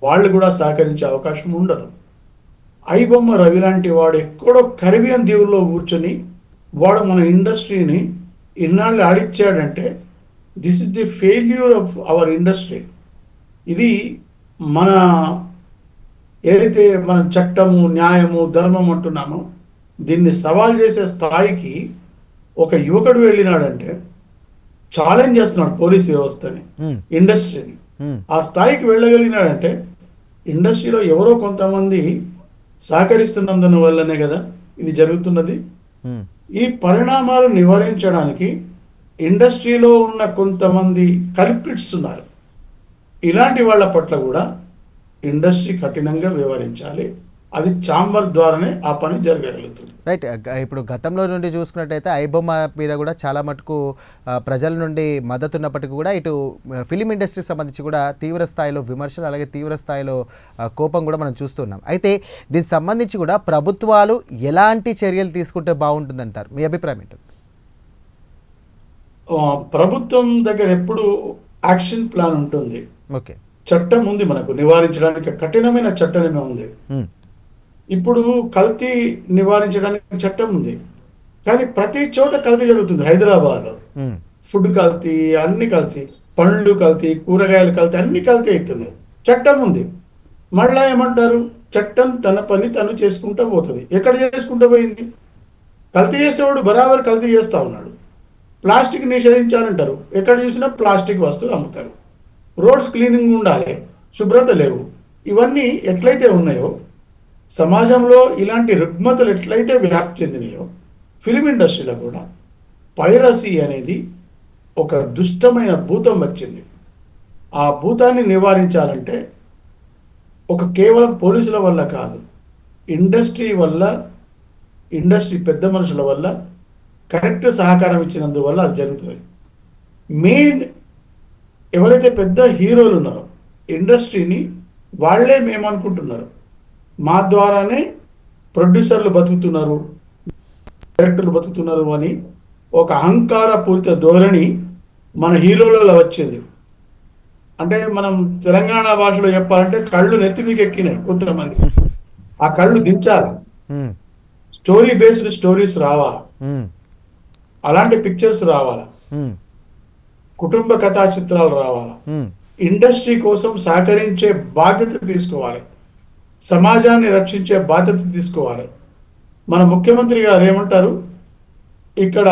వాళ్ళు కూడా సహకరించే అవకాశం ఉండదు. ఐబొమ్మ రవి లాంటి వాడు ఎక్కడో కరిబియన్ దీవుల్లో కూర్చొని వాడు మన ఇండస్ట్రీని ఇన్నాళ్ళు ఆడిచ్చాడంటే this is the failure of our industry. ఇది మన ఏదైతే మనం చట్టము, న్యాయము, ధర్మం అంటున్నామో దీన్ని సవాల్ చేసే స్థాయికి ఒక యువకుడు వెళ్ళినాడంటే ఛాలెంజ్ చేస్తున్నాడు పోలీస్ వ్యవస్థని, ఇండస్ట్రీని. ఆ స్థాయికి వెళ్ళగలిగినాడంటే ఇండస్ట్రీలో ఎవరో కొంతమంది సహకరిస్తున్నందున వల్లనే కదా ఇది జరుగుతున్నది. ఈ పరిణామాలు నివారించడానికి ఇండస్ట్రీలో ఉన్న కొంతమంది కల్ప్రిట్స్ ఉన్నారు. ఇలాంటి వాళ్ళ పట్ల కూడా ఇండస్ట్రీ కఠినంగా వ్యవహరించాలి. అది ఛాంబర్ ద్వారానే ఆ పని జరగగలుగుతుంది. రైట్. ఇప్పుడు గతంలో నుండి చూసుకున్నట్టయితే ఐబొమ్మ మీద కూడా చాలా మటుకు ప్రజల నుండి మద్దతు ఉన్నప్పటికీ కూడా ఇటు ఫిలిం ఇండస్ట్రీకి సంబంధించి కూడా తీవ్ర స్థాయిలో విమర్శలు, అలాగే తీవ్ర స్థాయిలో కోపం కూడా మనం చూస్తున్నాం. అయితే దీనికి సంబంధించి కూడా ప్రభుత్వాలు ఎలాంటి చర్యలు తీసుకుంటే బాగుంటుందంటారు? మీ అభిప్రాయం ఏంటి? ప్రభుత్వం దగ్గర ఎప్పుడు యాక్షన్ ప్లాన్ ఉంటుంది. ఓకే, చట్టం ఉంది, మనకు నివారించడానికి కఠినమైన చట్టమే ఉంది. ఇప్పుడు కల్తీ నివారించడానికి చట్టం ఉంది, కానీ ప్రతి చోట కల్తీ జరుగుతుంది. హైదరాబాద్లో ఫుడ్ కల్తీ, అన్ని కల్తీ, పండ్లు కల్తీ, కూరగాయలు కల్తీ, అన్ని కల్తీ అవుతున్నాయి. చట్టం ఉంది, మళ్ళా ఏమంటారు, చట్టం తన పని తను చేసుకుంటూ పోతుంది. ఎక్కడ చేసుకుంటూ పోయింది? కల్తీ చేసేవాడు బరాబర్ కల్తీ చేస్తూ ఉన్నాడు. ప్లాస్టిక్ నిషేధించాలంటారు, ఎక్కడ చూసినా ప్లాస్టిక్ వస్తువులు అమ్ముతారు. రోడ్స్ క్లీనింగ్ ఉండాలి, శుభ్రత లేవు. ఇవన్నీ ఎట్లయితే ఉన్నాయో, సమాజంలో ఇలాంటి రుగ్మతలు ఎట్లయితే వ్యాప్తి చెందినాయో, ఫిలిం ఇండస్ట్రీలో కూడా పైరసీ అనేది ఒక దుష్టమైన భూతం వచ్చింది. ఆ భూతాన్ని నివారించాలంటే ఒక కేవలం పోలీసుల వల్ల కాదు, ఇండస్ట్రీ వల్ల, ఇండస్ట్రీ పెద్ద మనుషుల వల్ల కరెక్ట్ సహకారం ఇచ్చినందువల్ల అది జరుగుతుంది. మెయిన్ ఎవరైతే పెద్ద హీరోలు ఉన్నారో ఇండస్ట్రీని వాళ్ళే మేమనుకుంటున్నారు, మా ద్వారానే ప్రొడ్యూసర్లు బతుకుతున్నారు, డైరెక్టర్లు బతుకుతున్నారు అని ఒక అహంకార పూరిత ధోరణి మన హీరోలలో వచ్చింది. అంటే మనం తెలంగాణ భాషలో చెప్పాలంటే కళ్ళు నెత్తికి ఎక్కినాయి కొంతమంది. ఆ కళ్ళు దించాలి, స్టోరీ బేస్డ్ స్టోరీస్ రావాలా, అలాంటి పిక్చర్స్ రావాలా, కుటుంబ కథా చిత్రాలు రావాలా, ఇండస్ట్రీ కోసం సహకరించే బాధ్యత తీసుకోవాలి, సమాజాన్ని రక్షించే బాధ్యత తీసుకోవాలి. మన ముఖ్యమంత్రి గారు ఏమంటారు, ఇక్కడ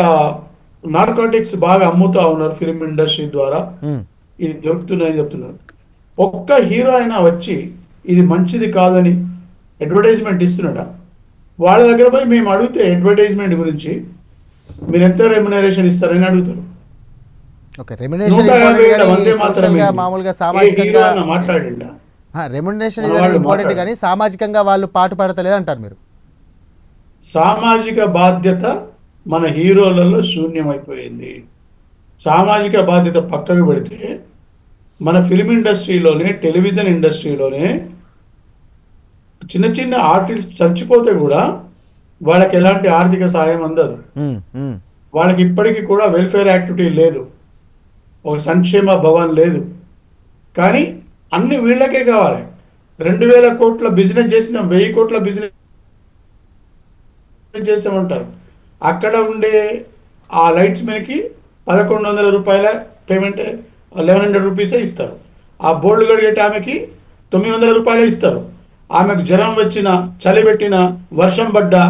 నార్కోటిక్స్ బాగా అమ్ముతా ఉన్నారు ఫిలిం ఇండస్ట్రీ ద్వారా, ఇది దొరుకుతున్నాయని చెప్తున్నారు. ఒక్క హీరో అయినా వచ్చి ఇది మంచిది కాదని అడ్వర్టైజ్మెంట్ ఇస్తున్నాడా? వాళ్ళ దగ్గర పోయి మేము అడిగితే అడ్వర్టైజ్మెంట్ గురించి మీరు ఎంత రెమ్యునరేషన్ ఇస్తారని అడుగుతారు. రెమ్యునరేషన్ ఇంపార్టెంట్ కానీ సామాజికంగా వాళ్ళు పాటు పడతలేదు అంటారు మీరు. సామాజిక బాధ్యత మన హీరోలలో శూన్యమైపోయింది. సామాజిక బాధ్యత పక్కకు పెడితే మన ఫిల్మ్ ఇండస్ట్రీలోనే, టెలివిజన్ ఇండస్ట్రీలోనే చిన్న చిన్న ఆర్టిస్ట్ చచ్చిపోతే కూడా వాళ్ళకి ఎలాంటి ఆర్థిక సాయం అందదు. వాళ్ళకి ఇప్పటికీ కూడా వెల్ఫేర్ యాక్టివిటీ లేదు, ఒక సంక్షేమ భవన్ లేదు. కానీ అన్ని వీళ్ళకే కావాలి. 2000 కోట్ల బిజినెస్ చేసినాం, 1000 కోట్ల బిజినెస్ చేసామంటారు. అక్కడ ఉండే ఆ లైట్స్ మనకి 1100 రూపాయల పేమెంట్, 1100 రూపీసే ఇస్తారు. ఆ బోర్డు గడిగేటి ఆమెకి 900 రూపాయలే ఇస్తారు. ఆమెకు జ్వరం వచ్చిన, చలి పెట్టిన, వర్షం పడ్డా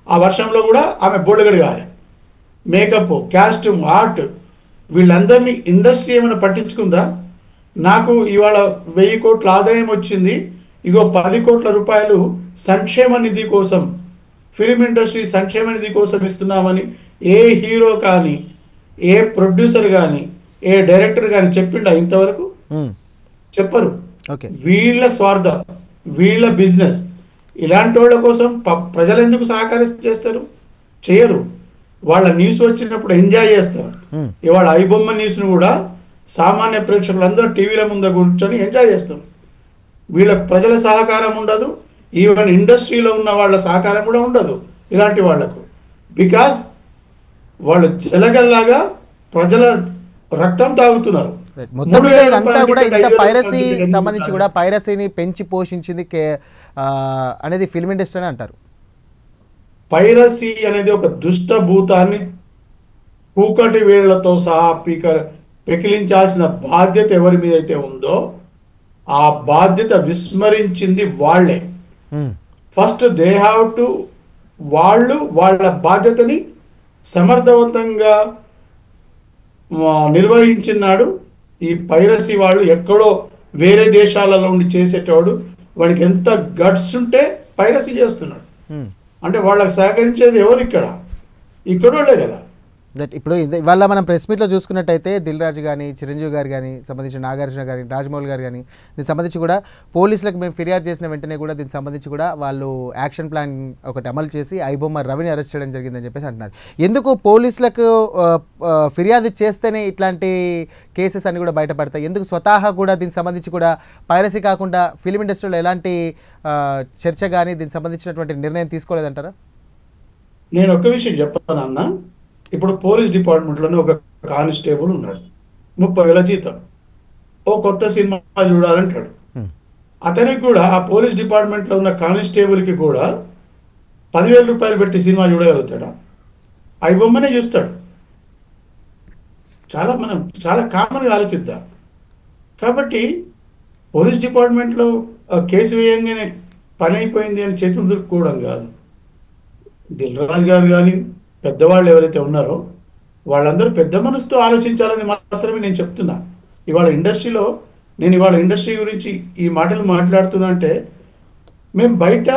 ఆ వర్షంలో కూడా ఆమె బోర్డు గడగాలి. మేకప్, కాస్ట్యూమ్, ఆర్ట్, వీళ్ళందరినీ ఇండస్ట్రీ ఏమైనా పట్టించుకుందా? నాకు ఇవాళ 1000 కోట్ల ఆదాయం వచ్చింది, ఇగో 10 కోట్ల రూపాయలు సంక్షేమ నిధి కోసం, ఫిలిం ఇండస్ట్రీ సంక్షేమ నిధి కోసం ఇస్తున్నామని ఏ హీరో కానీ, ఏ ప్రొడ్యూసర్ కానీ, ఏ డైరెక్టర్ కానీ చెప్పిండా ఇంతవరకు? చెప్పరు. వీళ్ళ స్వార్థం, వీళ్ళ బిజినెస్. ఇలాంటి వాళ్ళ కోసం ప్రజలు ఎందుకు చేస్తారు? చేయరు. వాళ్ళ న్యూస్ వచ్చినప్పుడు ఎంజాయ్ చేస్తారు. ఇవాళ ఐబొమ్మ న్యూస్ను కూడా సామాన్య ప్రేక్షకులందరూ టీవీల ముందు కూర్చొని ఎంజాయ్ చేస్తారు. వీళ్ళ ప్రజల సహకారం ఉండదు, ఈవెన్ ఇండస్ట్రీలో ఉన్న వాళ్ళ సహకారం కూడా ఉండదు ఇలాంటి వాళ్లకు. బికాస్ వాళ్ళు జలగల్లాగా ప్రజల రక్తం తాగుతున్నారు. మొత్తం మీద ఇదంతా కూడా ఇంత పైరసీ సంబంధించి కూడా పైరసీని పెంచి పోషించింది అనేది ఫిల్మ్ ఇండస్ట్రీ అని అంటారు. పైరసీ అనేది ఒక దుష్టభూతాన్ని కూకటి వేళ్లతో సహా పెకిలించాల్సిన బాధ్యత ఎవరి మీద అయితే ఉందో ఆ బాధ్యత విస్మరించింది వాళ్ళే. ఫస్ట్ దే హ్యావ్ టు వాళ్ళు వాళ్ళ బాధ్యతని సమర్థవంతంగా నిర్వహించినాడు. ఈ పైరసీ వాళ్ళు ఎక్కడో వేరే దేశాలలో ఉండి చేసేటవాడు వాడికి ఎంత గట్స్ ఉంటే పైరసీ చేస్తున్నాడు. అంటే వాళ్ళకి సహకరించేది ఎవరు? ఇక్కడ వాళ్ళే కదా. దట్ ఇప్పుడు ఇవాళ మనం ప్రెస్ మీట్లో చూసుకున్నట్టయితే దిల్ రాజు కానీ, చిరంజీవి గారు కానీ, సంబంధించిన నాగార్జున గారి, రాజమౌళి గారు కానీ, దీనికి సంబంధించి కూడా పోలీసులకు మేము ఫిర్యాదు చేసిన వెంటనే కూడా దీనికి సంబంధించి కూడా వాళ్ళు యాక్షన్ ప్లాన్ ఒకటి అమలు చేసి ఐబొమ్మ రవిని అరెస్ట్ చేయడం జరిగిందని చెప్పేసి అంటున్నారు. ఎందుకు పోలీసులకు ఫిర్యాదు చేస్తేనే ఇట్లాంటి కేసెస్ అన్ని కూడా బయటపడతాయి? ఎందుకు స్వతహా కూడా దీనికి సంబంధించి కూడా పైరసీ కాకుండా ఫిలిం ఇండస్ట్రీలో ఎలాంటి చర్చ కానీ దీనికి సంబంధించినటువంటి నిర్ణయం తీసుకోలేదంటారా? నేను ఒక విషయం చెప్పానన్నా, ఇప్పుడు పోలీస్ డిపార్ట్మెంట్లోనే ఒక కానిస్టేబుల్ ఉన్నాడు, 30,000 జీతం, ఓ కొత్త సినిమా చూడాలంటాడు. అతనికి కూడా ఆ పోలీస్ డిపార్ట్మెంట్లో ఉన్న కానిస్టేబుల్కి కూడా 10,000 రూపాయలు పెట్టి సినిమా చూడగలుగుతాడా? ఐబొమ్మనే చూస్తాడు. మనం చాలా కామన్గా ఆలోచిద్దాం. కాబట్టి పోలీస్ డిపార్ట్మెంట్లో కేసు వేయంగానే పని అయిపోయింది అని చేతులు దులుపుకోవడం కాదు. దిల్ రాజు గారు కానీ పెద్దవాళ్ళు ఎవరైతే ఉన్నారో వాళ్ళందరూ పెద్ద మనసుతో ఆలోచించాలని మాత్రమే నేను చెప్తున్నా. ఇవాళ ఇండస్ట్రీ గురించి ఈ మాటలు మాట్లాడుతున్నా అంటే మేము బయట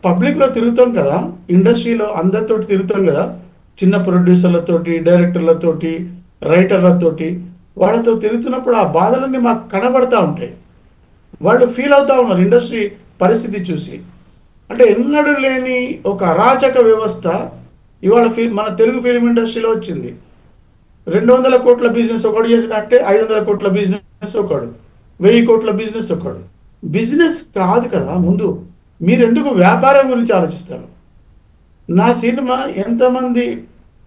పబ్లిక్లో తిరుగుతాం కదా, ఇండస్ట్రీలో అందరితో తిరుగుతాం కదా, చిన్న ప్రొడ్యూసర్లతోటి, డైరెక్టర్లతోటి, రైటర్లతోటి, వాళ్ళతో తిరుగుతున్నప్పుడు ఆ బాధలన్నీ మాకు కనబడతా ఉంటాయి. వాళ్ళు ఫీల్ అవుతా ఉన్నారు ఇండస్ట్రీ పరిస్థితి చూసి. అంటే ఎన్నడూ లేని ఒక అరాచక వ్యవస్థ ఇవాళ మన తెలుగు ఫిలిం ఇండస్ట్రీలో వచ్చింది. 200 కోట్ల బిజినెస్ ఒకడు చేసినట్టే 500 కోట్ల బిజినెస్ ఒకడు, 1000 కోట్ల బిజినెస్ ఒకడు. బిజినెస్ కాదు కదా. ముందు మీరు ఎందుకు వ్యాపారం గురించి ఆలోచిస్తారు? నా సినిమా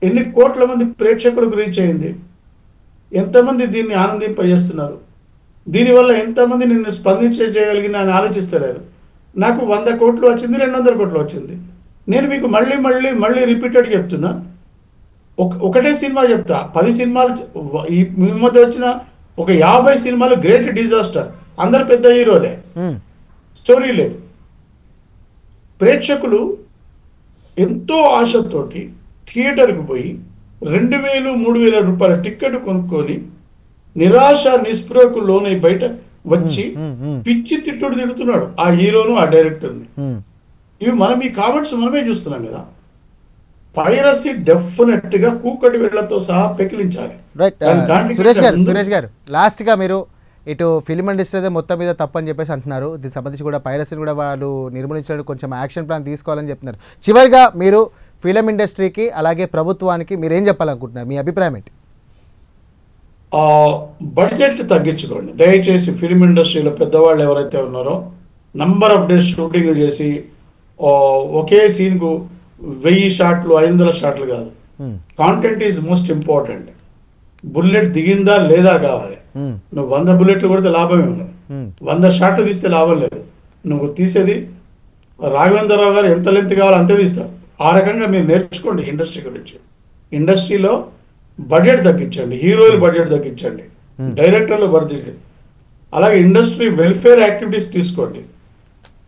ఎన్ని కోట్ల మంది ప్రేక్షకులకు రీచ్ అయింది, ఎంతమంది దీన్ని ఆనందింపజేస్తున్నారు, దీనివల్ల ఎంతమంది నిన్ను స్పందించగలిగిన అని ఆలోచిస్తలేరు. నాకు 100 కోట్లు వచ్చింది, 200 కోట్లు వచ్చింది. నేను మీకు మళ్ళీ రిపీటెడ్ చెప్తున్నా. ఒకటే సినిమా చెప్తా, 10 సినిమాలు ఈ మధ్య వచ్చిన ఒక 50 సినిమాలు గ్రేట్ డిజాస్టర్. అందరు పెద్ద హీరోలే, స్టోరీ లేదు. ప్రేక్షకులు ఎంతో ఆశతోటి థియేటర్కి పోయి 2,000-3,000 రూపాయల టికెట్ కొనుక్కొని నిరాశ నిస్పృహకు లోనై బయట వచ్చి పిచ్చి తిట్టుడు ఆ హీరోను, ఆ డైరెక్టర్ని. ఇవి ఈ కామెంట్స్ మనమే చూస్తున్నాం కదా. పైరసీ డెఫినెట్ గా కూకటి వేళ్లతో సహా పెకిలించాలి. సురేష్ గారు లాస్ట్ గా మీరు ఇటు ఫిలిం ఇండస్ట్రీ మొత్తం మీద తప్పని చెప్పేసి అంటున్నారు. దీనికి సంబంధించి కూడా పైరసీని కూడా వాళ్ళు నిర్మూలించడానికి కొంచెం యాక్షన్ ప్లాన్ తీసుకోవాలని చెప్తున్నారు. చివరిగా మీరు ఫిలిం ఇండస్ట్రీకి అలాగే ప్రభుత్వానికి మీరు ఏం చెప్పాలనుకుంటున్నారు? మీ అభిప్రాయం ఏంటి? బడ్జెట్ తగ్గించుకోండి దయచేసి. ఫిలిం ఇండస్ట్రీలో పెద్దవాళ్ళు ఎవరైతే ఉన్నారో నంబర్ ఆఫ్ డేస్ షూటింగ్ చేసి ఒకే సీన్కు 1000 షాట్లు 500 షాట్లు కాదు. Content is most important. Bullet దిగిందా లేదా కావాలి. నువ్వు 100 బుల్లెట్లు కొడితే లాభమే ఉండదు, 100 షాట్లు తీస్తే లాభం లేదు. నువ్వు తీసేది రాఘవేంద్రరావు గారు ఎంత లెంత్ కావాలో అంతే తీస్తారు. ఆ రకంగా మీరు నేర్చుకోండి ఇండస్ట్రీ గురించి. ఇండస్ట్రీలో బడ్జెట్ తగ్గించండి, హీరోల బడ్జెట్ తగ్గించండి, డైరెక్టర్ల బడ్జెట్, అలాగే ఇండస్ట్రీ వెల్ఫేర్ యాక్టివిటీస్ తీసుకోండి.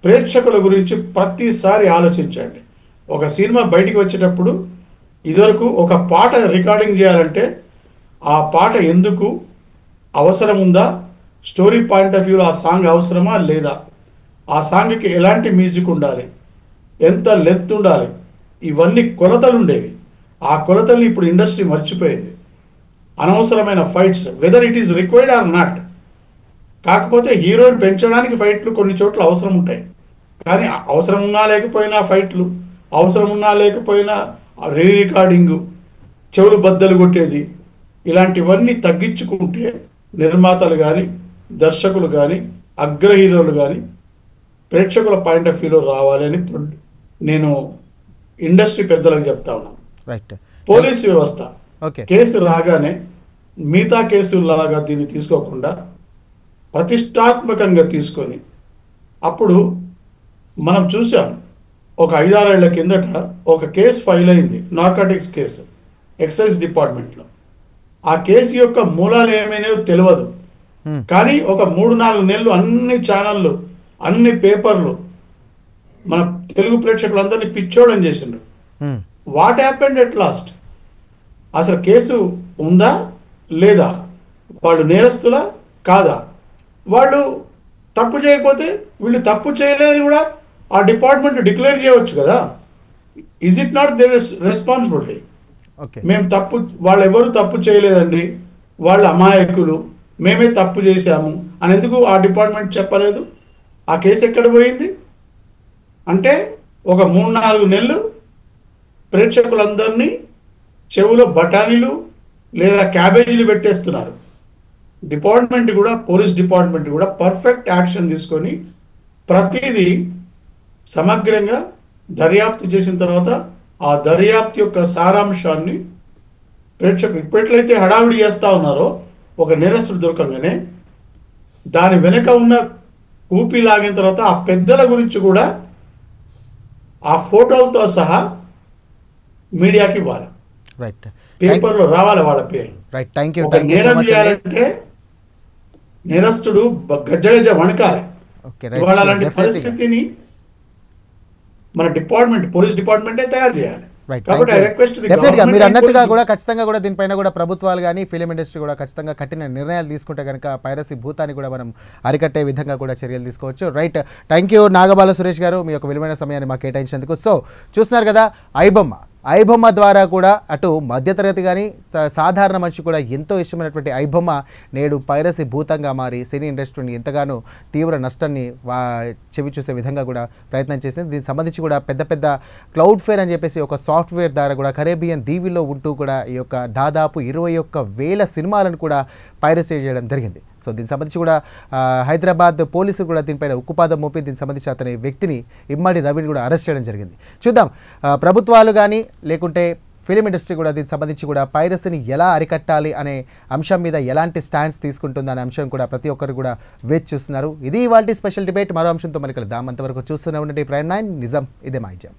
ప్రేక్షకుల గురించి ప్రతిసారి ఆలోచించండి. ఒక సినిమా బయటికి వచ్చేటప్పుడు ఇదివరకు ఒక పాట రికార్డింగ్ చేయాలంటే ఆ పాట ఎందుకు అవసరం ఉందా, స్టోరీ పాయింట్ ఆఫ్ వ్యూలో ఆ సాంగ్ అవసరమా లేదా, ఆ సాంగ్కి ఎలాంటి మ్యూజిక్ ఉండాలి, ఎంత లెంత్ ఉండాలి, ఇవన్నీ కొలతలు ఉండేవి. ఆ కొలతల్ని ఇప్పుడు ఇండస్ట్రీ మర్చిపోయింది. అనవసరమైన fights, whether it is required or not. కాకపోతే హీరోని పెంచడానికి ఫైట్లు కొన్ని చోట్ల అవసరం ఉంటాయి, కానీ అవసరం ఉన్నా లేకపోయినా ఫైట్లు, అవసరం ఉన్నా లేకపోయినా రీ రికార్డింగు, చెవులు బద్దలు కొట్టేది, ఇలాంటివన్నీ తగ్గించుకుంటే నిర్మాతలు కానీ, దర్శకులు కానీ, అగ్ర హీరోలు కానీ ప్రేక్షకుల పాయింట్ ఆఫ్ వ్యూలో రావాలి అని నేను ఇండస్ట్రీ పెద్దలకు చెప్తా ఉన్నాను. పోలీస్ వ్యవస్థ కేసు రాగానే మిగతా కేసులాగా దీన్ని తీసుకోకుండా ప్రతిష్టాత్మకంగా తీసుకొని అప్పుడు మనం చూసాం ఒక 5-6 ఏళ్ల కిందట ఒక కేసు ఫైల్ అయింది, నార్కాటిక్స్ కేసు ఎక్సైజ్ డిపార్ట్మెంట్లో. ఆ కేసు యొక్క మూలాలు ఏమైనాయో తెలియదు, కానీ ఒక 3-4 నెలలు అన్ని ఛానళ్ళు, అన్ని పేపర్లు మన తెలుగు ప్రేక్షకులందరినీ పిచ్చోడం చేసిండ్రు. What happened at last? అసలు కేసు ఉందా లేదా, వాళ్ళు నేరస్తులా కాదా, వాళ్ళు తప్పు చేయకపోతే వీళ్ళు తప్పు చేయలేదని కూడా ఆ డిపార్ట్మెంట్ డిక్లేర్ చేయవచ్చు కదా. Is it not there responsibility? మేము తప్పు, వాళ్ళు ఎవరు తప్పు చేయలేదండి, వాళ్ళు అమాయకులు, మేమే తప్పు చేశాము అని ఎందుకు ఆ డిపార్ట్మెంట్ చెప్పలేదు? ఆ కేసు ఎక్కడ పోయింది? అంటే ఒక 3-4 నెలలు ప్రేక్షకులందరినీ చెవులో బఠానీలు లేదా క్యాబేజీలు పెట్టేస్తున్నారు. డిపార్ట్మెంట్ కూడా, పోలీస్ డిపార్ట్మెంట్ కూడా పర్ఫెక్ట్ యాక్షన్ తీసుకొని ప్రతిదీ సమగ్రంగా దర్యాప్తు చేసిన తర్వాత ఆ దర్యాప్తు యొక్క సారాంశాన్ని ప్రేక్షకులు ఇప్పట్లయితే హడావిడి చేస్తూ ఉన్నారో, ఒక నేరస్తుడు దొరకంగానే దాని వెనుక ఉన్న ఊపి లాగిన తర్వాత ఆ పెద్దల గురించి కూడా ఆ ఫోటోలతో సహా మీడియాకి ఇవ్వాలి, పేపర్లో రావాలి వాళ్ళ పేరు. ఒక నేరం చేయాలంటే నేరస్తుడు గజ్జగజ్జ వణకాలి. ఇవాళ అలాంటి పరిస్థితిని మన డిపార్ట్మెంట్, పోలీస్ డిపార్ట్మెంటే తయారు చేయాలి. డెఫినెట్గా మీరు అన్నట్టుగా కూడా ఖచ్చితంగా కూడా దీనిపైన కూడా ప్రభుత్వాలు కానీ ఫిలిం ఇండస్ట్రీ కూడా ఖచ్చితంగా కఠిన నిర్ణయాలు తీసుకుంటే కనుక పైరసీ భూతాన్ని కూడా మనం అరికట్టే విధంగా కూడా చర్యలు తీసుకోవచ్చు. Right, thank you Nagabala Suresh గారు, మీ యొక్క విలువైన సమయాన్ని మాకు కేటాయించినందుకు. సో చూస్తున్నారు కదా, ఐబొమ్మ ద్వారా కూడా అటు మధ్యతరగతి కానీ సాధారణ మనిషి కూడా ఎంతో ఇష్టమైనటువంటి ఐబొమ్మ నేడు పైరసీ భూతంగా మారి సినీ ఇండస్ట్రీని ఎంతగానో తీవ్ర నష్టాన్ని చెవి చూసే విధంగా కూడా ప్రయత్నం చేసింది. దీనికి సంబంధించి కూడా పెద్ద పెద్ద క్లౌడ్ ఫేర్ అని చెప్పేసి ఒక సాఫ్ట్వేర్ ద్వారా కూడా కరేబియన్ దీవిలో ఉంటూ కూడా ఈ యొక్క దాదాపు 21,000 సినిమాలను కూడా పైరసీ చేయడం జరిగింది. సో దీనికి సంబంధించి కూడా హైదరాబాద్ పోలీసులు కూడా దీనిపైన ఉక్కుపాదం మోపి దీనికి సంబంధించి అతని వ్యక్తిని ఇమ్మడి రవిని కూడా అరెస్ట్ చేయడం జరిగింది. చూద్దాం ప్రభుత్వాలు కానీ లేకుంటే ఫిలిం ఇండస్ట్రీ కూడా దీనికి సంబంధించి కూడా పైరసీని ఎలా అరికట్టాలి అనే అంశం మీద ఎలాంటి స్టాండ్స్ తీసుకుంటుంది అనే అంశం కూడా ప్రతి ఒక్కరు కూడా వేచి చూస్తున్నారు. ఇది ఇవాల్టి స్పెషల్ డిబేట్. మరో అంశంతో మరి కలుద్దాం. అంతవరకు చూస్తూనే ఉండండి ప్రైమ్ 9 నిజం ఇదే మా జయం.